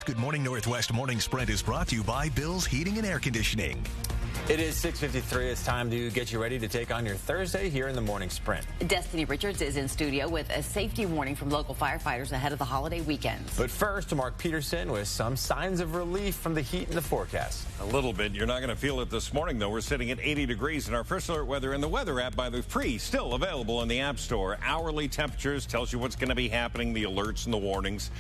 Good Morning Northwest Morning Sprint is brought to you by Bill's Heating and Air Conditioning. It is 6:53. It's time to get you ready to take on your Thursday here in the Morning Sprint. Destiny Richards is in studio with a safety warning from local firefighters ahead of the holiday weekends. But first, to Mark Peterson with some signs of relief from the heat in the forecast. A little bit. You're not going to feel it this morning, though. We're sitting at 80 degrees in our first alert weather in the weather app by the free, still available in the App Store. Hourly temperatures tells you what's going to be happening, the alerts and the warnings.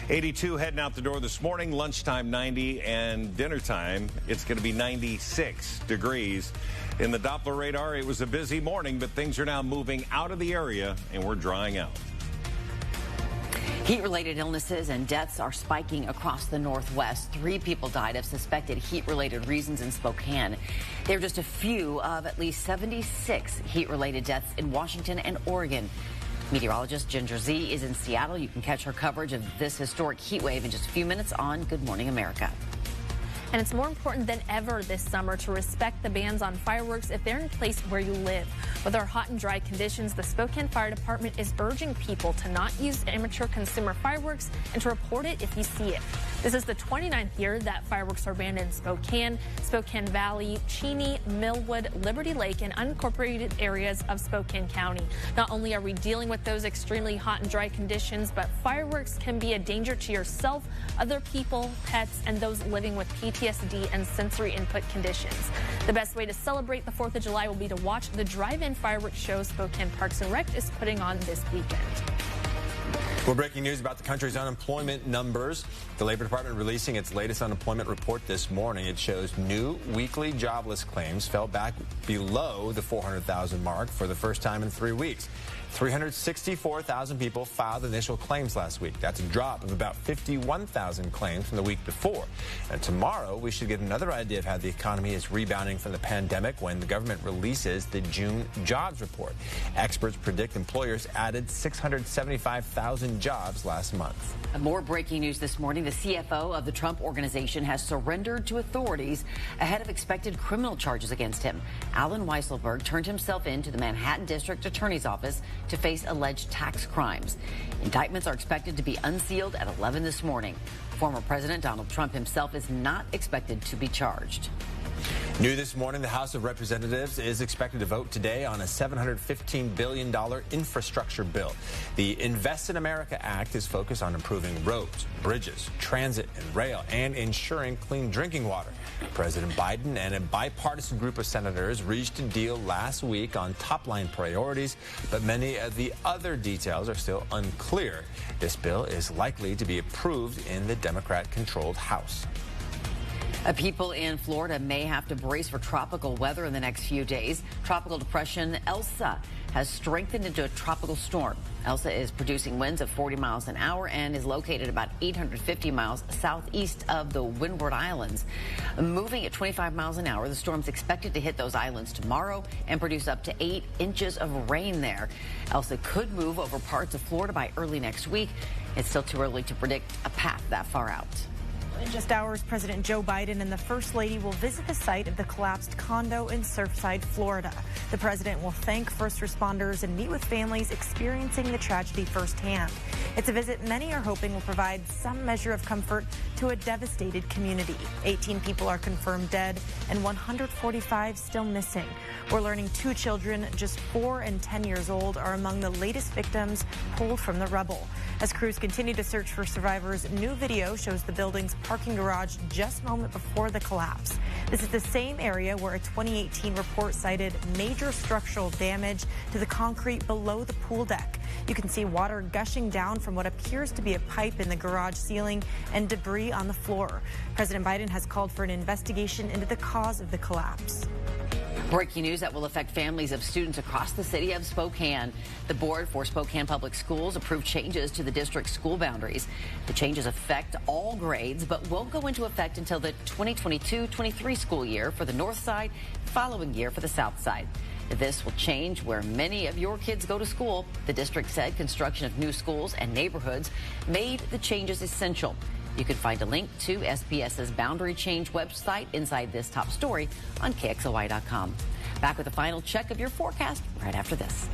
82 heading out the door this morning, lunchtime 90, and dinner time it's going to be 96 degrees. In the Doppler radar, it was a busy morning, but things are now moving out of the area and we're drying out. Heat-related illnesses and deaths are spiking across the Northwest. 3 people died of suspected heat-related reasons in Spokane. They're just a few of at least 76 heat-related deaths in Washington and Oregon. Meteorologist Ginger Z is in Seattle. You can catch her coverage of this historic heat wave in just a few minutes on Good Morning America. And it's more important than ever this summer to respect the bans on fireworks if they're in place where you live. With our hot and dry conditions, the Spokane Fire Department is urging people to not use amateur consumer fireworks and to report it if you see it. This is the 29th year that fireworks are banned in Spokane, Spokane Valley, Cheney, Millwood, Liberty Lake, and unincorporated areas of Spokane County. Not only are we dealing with those extremely hot and dry conditions, but fireworks can be a danger to yourself, other people, pets, and those living with PTSD and sensory input conditions. The best way to celebrate the 4th of July will be to watch the drive-in fireworks show Spokane Parks and Rec is putting on this weekend. Well, breaking news about the country's unemployment numbers. The Labor Department releasing its latest unemployment report this morning. It shows new weekly jobless claims fell back below the 400,000 mark for the first time in 3 weeks. 364,000 people filed initial claims last week. That's a drop of about 51,000 claims from the week before. And tomorrow, we should get another idea of how the economy is rebounding from the pandemic when the government releases the June jobs report. Experts predict employers added 675,000 jobs last month. More breaking news this morning. The CFO of the Trump Organization has surrendered to authorities ahead of expected criminal charges against him. Alan Weisselberg turned himself in to the Manhattan District Attorney's Office to face alleged tax crimes. Indictments are expected to be unsealed at 11 this morning. Former President Donald Trump himself is not expected to be charged. New this morning, the House of Representatives is expected to vote today on a $715 billion infrastructure bill. The Invest in America Act is focused on improving roads, bridges, transit, and rail, and ensuring clean drinking water. President Biden and a bipartisan group of senators reached a deal last week on top-line priorities, but many of the other details are still unclear. This bill is likely to be approved in the Democrat-controlled House. People in Florida may have to brace for tropical weather in the next few days. Tropical depression Elsa has strengthened into a tropical storm. Elsa is producing winds of 40 miles an hour and is located about 850 miles southeast of the Windward Islands. Moving at 25 miles an hour, the storm's expected to hit those islands tomorrow and produce up to 8 inches of rain there. Elsa could move over parts of Florida by early next week. It's still too early to predict a path that far out. In just hours, President Joe Biden and the First Lady will visit the site of the collapsed condo in Surfside, Florida. The president will thank first responders and meet with families experiencing the tragedy firsthand. It's a visit many are hoping will provide some measure of comfort to a devastated community. 18 people are confirmed dead and 145 still missing. We're learning 2 children, just 4 and 10 years old, are among the latest victims pulled from the rubble. As crews continue to search for survivors, new video shows the building's parking garage just moments before the collapse. This is the same area where a 2018 report cited major structural damage to the concrete below the pool deck. You can see water gushing down from what appears to be a pipe in the garage ceiling and debris on the floor. President Biden has called for an investigation into the cause of the collapse. Breaking news that will affect families of students across the city of Spokane. The board for Spokane Public Schools approved changes to the district's school boundaries. The changes affect all grades, but won't go into effect until the 2022-23 school year for the north side, following year for the south side. This will change where many of your kids go to school. The district said construction of new schools and neighborhoods made the changes essential. You can find a link to SPS's boundary change website inside this top story on KXLY.com. Back with a final check of your forecast right after this.